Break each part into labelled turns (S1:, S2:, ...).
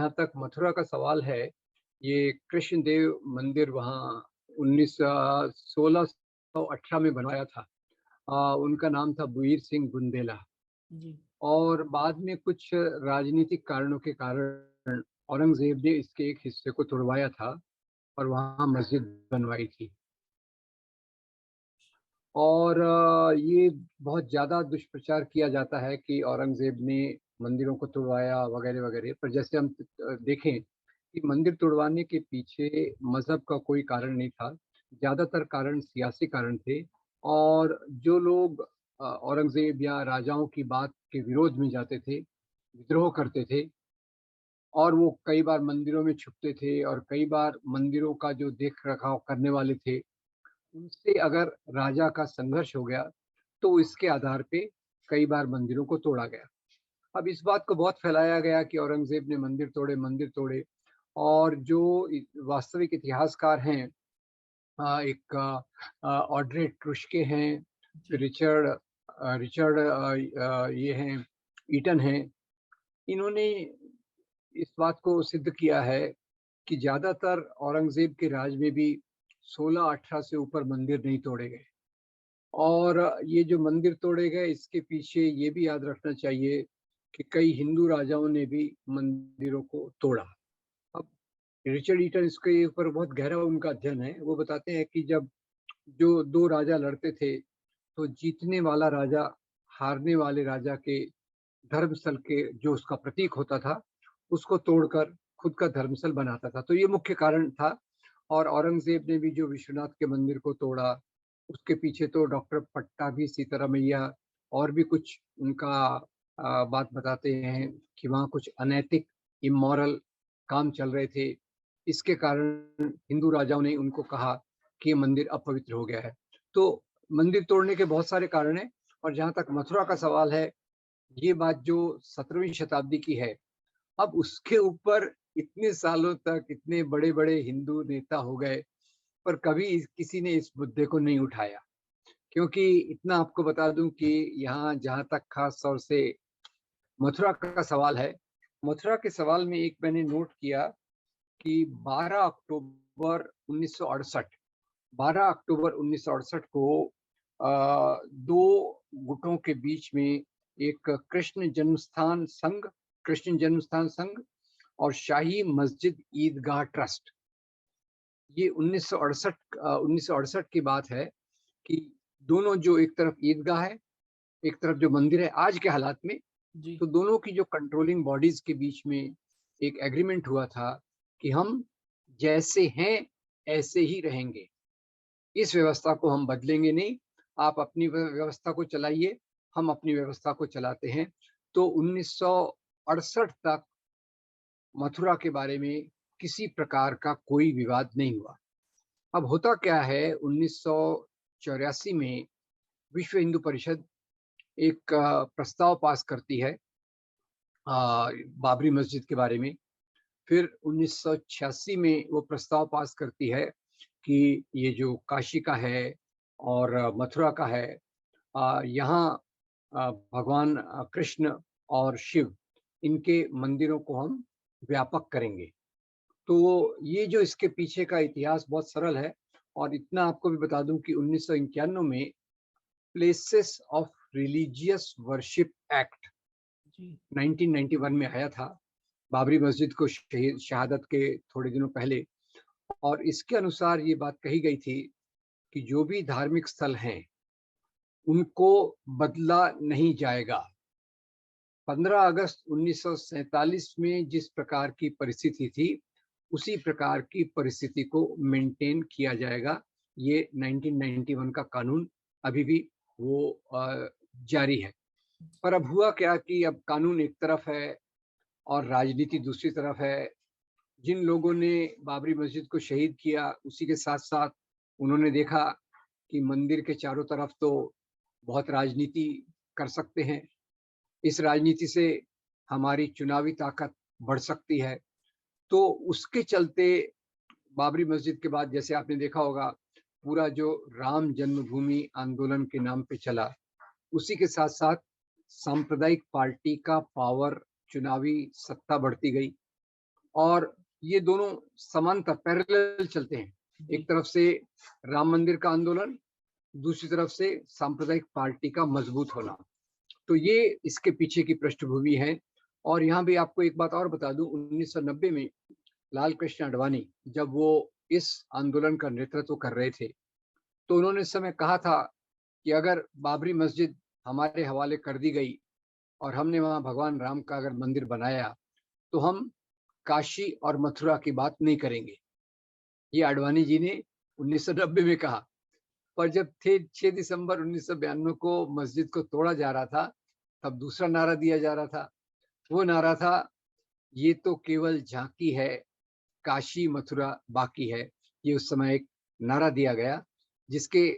S1: जहाँ तक मथुरा का सवाल है, ये कृष्णदेव मंदिर वहाँ 1618 में बनवाया था। उनका नाम था बुईर सिंह बुंदेला।
S2: जी।
S1: और बाद में कुछ राजनीतिक कारणों के कारण औरंगज़ेब ने इसके एक हिस्से को तुड़वाया था और वहाँ मस्जिद बनवाई थी। और ये बहुत ज़्यादा दुष्प्रचार किया जाता है कि औरंगज़ेब ने मंदिरों को तुड़वाया वगैरह-वगैरह। पर जैसे हम देखें कि मंदिर तुड़वाने के पीछे मज़हब का कोई कारण नहीं था। ज़्यादातर कारण सियासी कारण थे और जो लोग औरंगज़ेब या राजाओं की बात के विरोध में जाते थे, विद्रोह करते थे और वो कई बार मंदिरों में छुपते थे और कई बार मंदिरों का जो देख-रखाव करने वाले थे, उनसे अगर राजा का संघर्ष हो गया, तो इसके आधार पे कई बार मंदिरों को तोड़ा गया। अब इस बात को बहुत फैलाया गया कि औरंगज़ेब ने मंदिर तोड़े और जो वास्तविक इतिहासकार हैं, एक ऑड्रे ट्रुश्के हैं, फिर
S2: जी।
S1: रिचर्ड ये हैं, ईटन हैं। इन्होंने इस बात को सिद्ध किया है कि ज़्यादातर औरंगज़ेब के राज में भी 16-18 से ऊपर मंदिर नहीं तोड़े गए। और ये जो मंदिर तोड़े गए, इसके पीछे ये भी याद रखना चाहिए कि कई हिंदू राजाओं ने भी मंदिरों को तोड़ा। अब रिचर्ड ईटन इसके ऊपर बहुत गहरा उनका अध्ययन है। वो बताते हैं कि जब जो 2 राजा लड़ते थे, तो जीतने वाला राजा हारने वाले राजा के धर्मस्थल के जो उसका प्रतीक होता था, उसको तोड़कर खुद का धर्मस्थल बनाता था। तो ये मुख्य कारण था। और औरंगज़ेब ने भी जो विश्वनाथ के मंदिर को तोड़ा, उसके पीछे तो डॉक्टर पट्टाभी सीतारामैया और भी कुछ उनका बात बताते हैं कि वहाँ कुछ अनैतिक, इमोरल काम चल रहे थे। इसके कारण हिंदू राजाओं ने उनको कहा कि ये मंदिर अपवित्र हो गया है। तो मंदिर तोड़ने के बहुत सारे कारण हैं। और जहाँ तक मथुरा का सवाल है, ये बात जो 17वीं शताब्दी की है, अब उसके ऊपर इतने सालों तक इतने बड़े-बड़े हिंदू नेता हो गए, पर कभी किसी ने इस मुद्दे को नहीं उठाया। क्योंकि इतना आपको बता दूँ कि यहाँ जहाँ तक ख़ास तौर से मथुरा का सवाल है, मथुरा के सवाल में एक मैंने नोट किया कि 12 अक्टूबर 1968 12 अक्टूबर 1968 को 2 गुटों के बीच में एक कृष्ण जन्मस्थान संघ और शाही मस्जिद ईदगाह ट्रस्ट, ये 1968 की बात है कि दोनों, जो एक तरफ ईदगाह है, एक तरफ जो मंदिर है आज के हालात में,
S2: जी।
S1: तो दोनों की जो कंट्रोलिंग बॉडीज़ के बीच में एक एग्रीमेंट हुआ था कि हम जैसे हैं, ऐसे ही रहेंगे। इस व्यवस्था को हम बदलेंगे नहीं, आप अपनी व्यवस्था को चलाइए, हम अपनी व्यवस्था को चलाते हैं। तो 1968 तक मथुरा के बारे में किसी प्रकार का कोई विवाद नहीं हुआ। अब होता क्या है, 1984 में विश्व हिंदू परिषद एक प्रस्ताव पास करती है बाबरी मस्जिद के बारे में। फिर 1986 में वो प्रस्ताव पास करती है कि ये जो काशी का है और मथुरा का है, यहाँ भगवान कृष्ण और शिव, इनके मंदिरों को हम व्यापक करेंगे। तो ये जो इसके पीछे का इतिहास बहुत सरल है। और इतना आपको भी बता दूं कि 1991 में places of religious worship act
S2: ji.
S1: 1991 में आया था, बाबरी मस्जिद को शहादत के थोड़े दिनों पहले। और इसके अनुसार ये बात कही गई थी कि जो भी धार्मिक स्थल हैं, उनको बदला नहीं जाएगा। 15 अगस्त 1947 में जिस प्रकार की परिस्थिति थी, उसी प्रकार की परिस्थिति को मेंटेन किया जाएगा। ये 1991 का कानून अभी भी वो जारी है। पर अब हुआ क्या कि अब कानून एक तरफ है और राजनीति दूसरी तरफ है। जिन लोगों ने बाबरी मस्जिद को शहीद किया, उसी के साथ-साथ उन्होंने देखा कि मंदिर के चारों तरफ तो बहुत राजनीति कर सकते हैं। इस राजनीति से हमारी चुनावी ताकत बढ़ सकती है। तो उसके चलते बाबरी मस्जिद के बाद, जैसे आपने देखा होगा, पूरा जो राम जन्मभूमि आंदोलन के नाम पे चला, उसी के साथ-साथ सांप्रदायिक पार्टी का पावर, चुनावी सत्ता बढ़ती गई। और ये दोनों समांतर पैरेलल चलते हैं। एक तरफ से राम मंदिर का आंदोलन, दूसरी तरफ से सांप्रदायिक पार्टी का मजबूत होना। तो ये इसके पीछे की पृष्ठभूमि है। और यहाँ भी आपको एक बात और बता दूं, 1990 में लाल कृष्ण आडवाणी जब वो इस आंदोलन का नेतृत्व कर रहे थे, तो उन्होंने इस समय कहा था कि अगर बाबरी मस्जिद हमारे हवाले कर दी गई और हमने वहां भगवान राम का अगर मंदिर बनाया, तो हम काशी और मथुरा की बात नहीं करेंगे। ये आडवाणी जी ने 1990 में कहा। पर जब थे 6 दिसंबर 1992 को मस्जिद को तोड़ा जा रहा था, तब दूसरा नारा दिया जा रहा था। वो नारा था, ये तो केवल झांकी है, काशी मथुरा बाकी है। ये उस समय एक नारा दिया गया, जिसके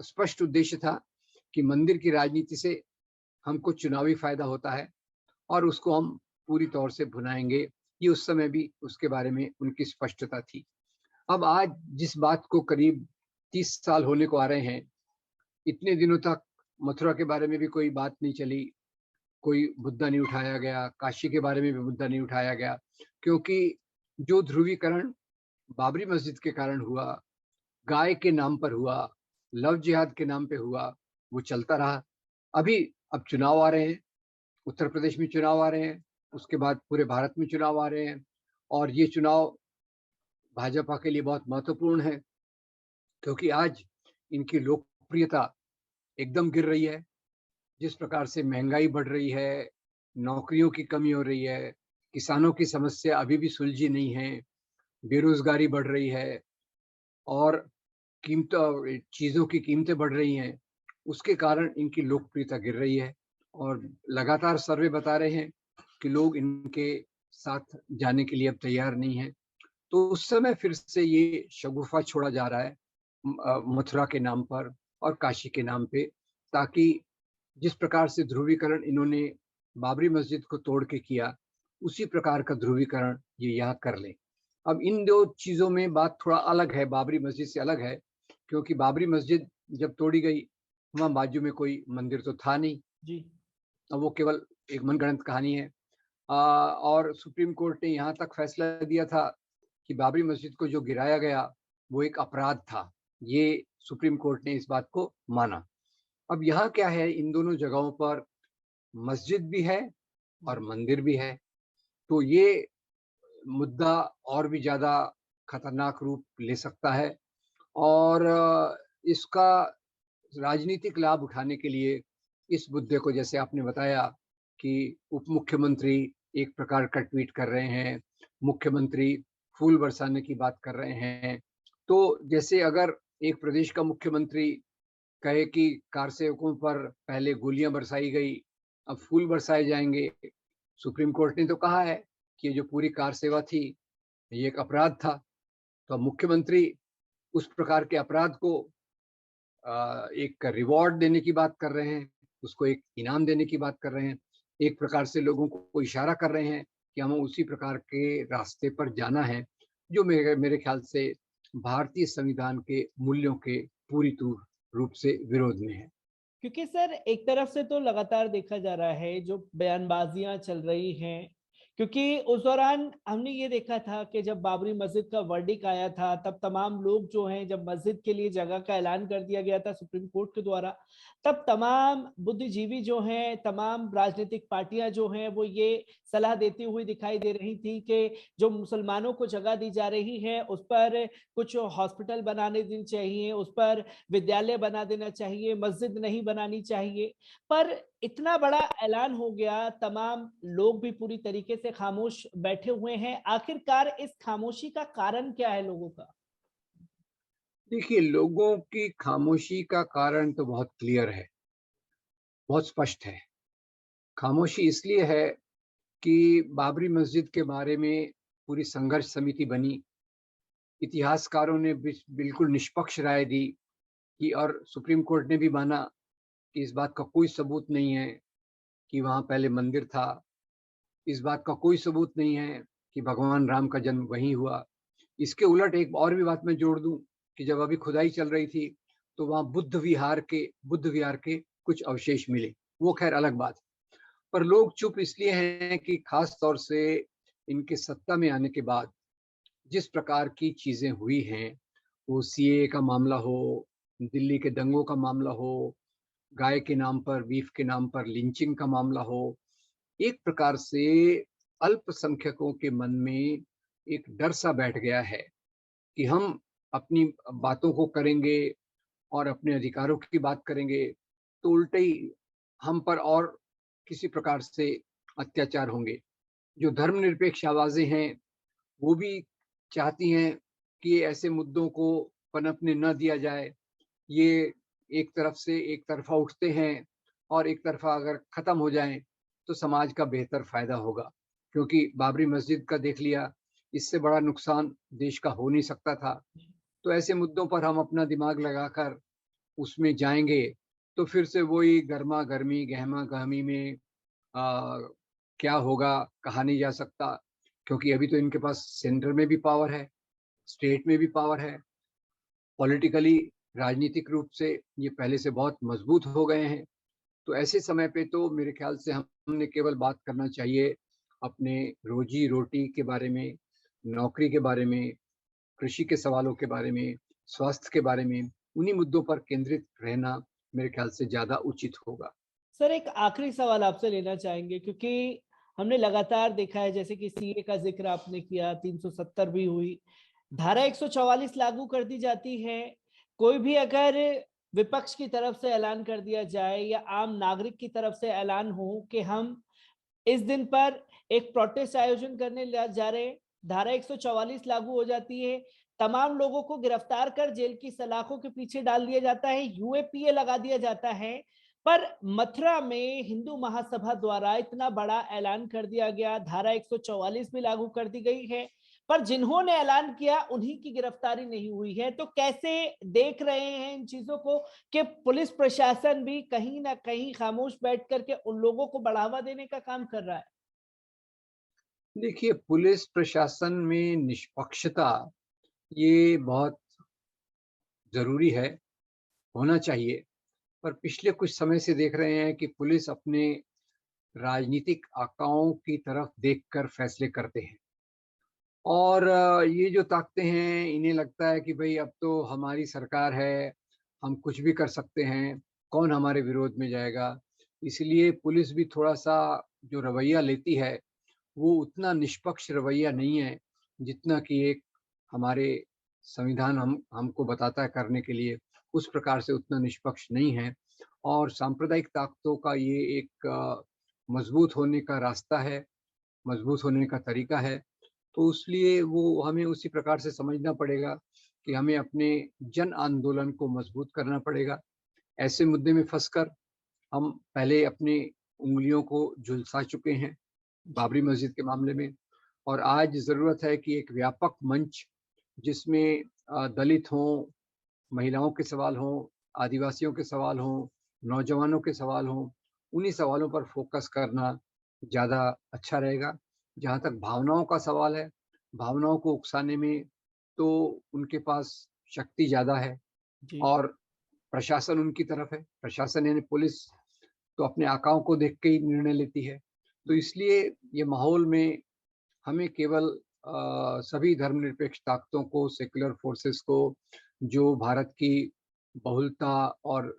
S1: स्पष्ट उद्देश्य था कि मंदिर की राजनीति से हमको चुनावी फायदा होता है और उसको हम पूरी तौर से भुनाएंगे। ये उस समय भी उसके बारे में उनकी स्पष्टता थी। अब आज जिस बात को करीब 30 साल होने को आ रहे हैं, इतने दिनों तक मथुरा के बारे में भी कोई बात नहीं चली, कोई मुद्दा नहीं उठाया गया, काशी के बारे में भी मुद्दा नहीं उठाया गया, क्योंकि जो ध्रुवीकरण बाबरी मस्जिद के कारण हुआ, गाय के नाम पर हुआ, लव जिहाद के नाम पे हुआ, वो चलता रहा। अब चुनाव आ रहे हैं, उत्तर प्रदेश में चुनाव आ रहे हैं, उसके बाद पूरे भारत में चुनाव आ रहे हैं, और ये चुनाव भाजपा के लिए बहुत महत्वपूर्ण है, क्योंकि आज इनकी लोकप्रियता एकदम गिर रही है। जिस प्रकार से महंगाई बढ़ रही है, नौकरियों की कमी हो रही है, किसानों की समस्या अभी भी सुलझी नहीं है, बेरोजगारी बढ़ रही है, और कीमत चीज़ों की कीमतें बढ़ रही हैं, उसके कारण इनकी लोकप्रियता गिर रही है। और लगातार सर्वे बता रहे हैं कि लोग इनके साथ जाने के लिए अब तैयार नहीं हैं। तो उस समय फिर से ये शगुफा छोड़ा जा रहा है मथुरा के नाम पर और काशी के नाम पे, ताकि जिस प्रकार से ध्रुवीकरण इन्होंने बाबरी मस्जिद को तोड़ के किया, उसी प्रकार का ध्रुवीकरण ये यहाँ कर लें। अब इन दो चीज़ों में बात थोड़ा अलग है, बाबरी मस्जिद से अलग है, क्योंकि बाबरी मस्जिद जब तोड़ी गई, वहाँ बाजू में कोई मंदिर तो था नहीं।
S2: जी।
S1: अब वो केवल एक मनगढ़ंत कहानी है। और सुप्रीम कोर्ट ने यहाँ तक फैसला दिया था कि बाबरी मस्जिद को जो गिराया गया, वो एक अपराध था। ये सुप्रीम कोर्ट ने इस बात को माना। अब यहाँ क्या है, इन दोनों जगहों पर मस्जिद भी है और मंदिर भी है। तो ये मुद्दा और भी ज़्यादा खतरनाक रूप ले सकता है, और इसका राजनीतिक लाभ उठाने के लिए इस मुद्दे को, जैसे आपने बताया कि उप मुख्यमंत्री एक प्रकार का ट्वीट कर रहे हैं, मुख्यमंत्री फूल बरसाने की बात कर रहे हैं। तो जैसे अगर एक प्रदेश का मुख्यमंत्री कहे कि कार सेवकों पर पहले गोलियां बरसाई गई, अब फूल बरसाए जाएंगे। सुप्रीम कोर्ट ने तो कहा है कि ये जो पूरी कार सेवा थी, ये एक अपराध था। तो अब मुख्यमंत्री उस प्रकार के अपराध को एक रिवॉर्ड देने की बात कर रहे हैं, उसको एक इनाम देने की बात कर रहे हैं। एक प्रकार से लोगों को इशारा कर रहे हैं कि हमें उसी प्रकार के रास्ते पर जाना है, जो मेरे मेरे ख्याल से भारतीय संविधान के मूल्यों के पूरी रूप से विरोध में है।
S2: क्योंकि सर एक तरफ से तो लगातार देखा जा रहा है जो बयानबाजियां चल रही हैं, क्योंकि उस दौरान हमने ये देखा था कि जब बाबरी मस्जिद का वर्डिक आया था, तब तमाम लोग जो हैं, जब मस्जिद के लिए जगह का ऐलान कर दिया गया था सुप्रीम कोर्ट के द्वारा, तब तमाम बुद्धिजीवी जो हैं, तमाम राजनीतिक पार्टियां जो हैं, वो ये सलाह देती हुई दिखाई दे रही थी कि जो मुसलमानों को जगह दी जा रही है उस पर कुछ हॉस्पिटल बनाने देनी चाहिए, उस पर विद्यालय बना देना चाहिए, मस्जिद नहीं बनानी चाहिए। पर इतना बड़ा ऐलान हो गया, तमाम लोग भी पूरी तरीके से खामोश बैठे हुए हैं। आखिरकार इस खामोशी का कारण क्या है लोगों का?
S1: देखिए, लोगों की खामोशी का कारण तो बहुत क्लियर है, बहुत स्पष्ट है। खामोशी इसलिए है कि बाबरी मस्जिद के बारे में पूरी संघर्ष समिति बनी, इतिहासकारों ने बिल्कुल निष्पक्ष राय दी कि, और सुप्रीम कोर्ट ने भी माना कि इस बात का कोई सबूत नहीं है कि वहाँ पहले मंदिर था। इस बात का कोई सबूत नहीं है कि भगवान राम का जन्म वहीं हुआ। इसके उलट एक और भी बात मैं जोड़ दूं कि जब अभी खुदाई चल रही थी, तो वहाँ बुद्ध विहार के कुछ अवशेष मिले। वो खैर अलग बात है। पर लोग चुप इसलिए हैं कि खास तौर से इनके सत्ता में आने के बाद जिस प्रकार की चीज़ें हुई हैं, वो सीएए का मामला हो, दिल्ली के दंगों का मामला हो, गाय के नाम पर, बीफ के नाम पर लिंचिंग का मामला हो, एक प्रकार से अल्पसंख्यकों के मन में एक डर-सा बैठ गया है कि हम अपनी बातों को करेंगे और अपने अधिकारों की बात करेंगे, तो उल्टे ही हम पर और किसी प्रकार से अत्याचार होंगे। जो धर्मनिरपेक्ष आवाज़ें हैं, वो भी चाहती हैं कि ऐसे मुद्दों को पनपने न दिया जाए। ये एक तरफ से एक तरफ़ा उठते हैं और एक तरफ़ा अगर ख़त्म हो जाएँ, तो समाज का बेहतर फ़ायदा होगा। क्योंकि बाबरी मस्जिद का देख लिया, इससे बड़ा नुकसान देश का हो नहीं सकता था। तो ऐसे मुद्दों पर हम अपना दिमाग लगाकर उसमें जाएँगे, तो फिर से वही गरमा-गरमी, गहमा-गहमी में क्या होगा, कहा नहीं जा सकता। क्योंकि अभी तो इनके पास सेंटर में भी पावर है, स्टेट में भी पावर है। पॉलिटिकली राजनीतिक रूप से ये पहले से बहुत मजबूत हो गए हैं। तो ऐसे समय पे तो मेरे ख्याल से हमने केवल बात करना चाहिए अपने रोजी-रोटी के बारे में, नौकरी के बारे में, कृषि के सवालों के बारे में, स्वास्थ्य के बारे में, उन्हीं मुद्दों पर केंद्रित रहना मेरे ख्याल से ज़्यादा उचित होगा।
S2: सर एक आखिरी सवाल आपसे लेना चाहेंगे क्योंकि हमने लगातार देखा है जैसे कि सीए का जिक्र आपने किया, 370 भी हुई, धारा 144 लागू कर दी जाती है। कोई भी अगर विपक्ष की तरफ से ऐलान कर दिया जाए या आम नागरिक की तरफ से ऐलान हो कि हम इस दिन पर एक प्रोटेस्ट आयोजन करने जा रहे हैं, धारा 144 लागू हो जाती है, तमाम लोगों को गिरफ्तार कर जेल की सलाखों के पीछे डाल दिया जाता है, यूएपीए लगा दिया जाता है। पर मथुरा में हिंदू महासभा द्वारा इतना बड़ा ऐलान कर दिया गया, धारा 144 भी लागू कर दी गई है, पर जिन्होंने ऐलान किया उन्हीं की गिरफ्तारी नहीं हुई है। तो कैसे देख रहे हैं इन चीजों को कि पुलिस प्रशासन भी कहीं ना कहीं खामोश बैठ करके उन लोगों को बढ़ावा देने का काम कर रहा है?
S1: देखिए, पुलिस प्रशासन में निष्पक्षता ये बहुत ज़रूरी है, होना चाहिए। पर पिछले कुछ समय से देख रहे हैं कि पुलिस अपने राजनीतिक आकाओं की तरफ देखकर फैसले करते हैं। और ये जो ताकतें हैं, इन्हें लगता है कि भई अब तो हमारी सरकार है, हम कुछ भी कर सकते हैं, कौन हमारे विरोध में जाएगा? इसलिए पुलिस भी थोड़ा-सा जो रवैया लेती है, वो उतना निष्पक्ष रवैया नहीं है, जितना कि एक हमारे संविधान हमको बताता है करने के लिए, उस प्रकार से उतना निष्पक्ष नहीं है। और सांप्रदायिक ताकतों का ये एक मजबूत होने का रास्ता है, मजबूत होने का तरीका है। तो इसलिए वो हमें उसी प्रकार से समझना पड़ेगा कि हमें अपने जन आंदोलन को मजबूत करना पड़ेगा। ऐसे मुद्दे में फँसकर हम पहले अपनी उँगलियों को झुलसा चुके हैं, बाबरी मस्जिद के मामले में। और आज ज़रूरत है कि एक व्यापक मंच जिसमें दलित हों, महिलाओं के सवाल हों, आदिवासियों के सवाल हों, नौजवानों के सवाल हों, उन्हीं सवालों पर फ़ोकस करना ज़्यादा अच्छा रहेगा। जहाँ तक भावनाओं का सवाल है, भावनाओं को उकसाने में तो उनके पास शक्ति ज़्यादा है
S2: जी।
S1: और प्रशासन उनकी तरफ है। प्रशासन यानी पुलिस तो अपने आकाओं को देख के ही निर्णय लेती है। तो इसलिए ये माहौल में हमें केवल सभी धर्मनिरपेक्ष ताकतों को, सेक्युलर फोर्सेस को, जो भारत की बहुलता और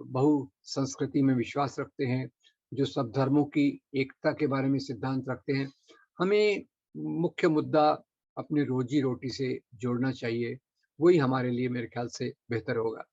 S1: बहुसंस्कृति में विश्वास रखते हैं, जो सब धर्मों की एकता के बारे में सिद्धांत रखते हैं, हमें मुख्य मुद्दा अपनी रोजी-रोटी से जोड़ना चाहिए। वही हमारे लिए मेरे ख्याल से बेहतर होगा।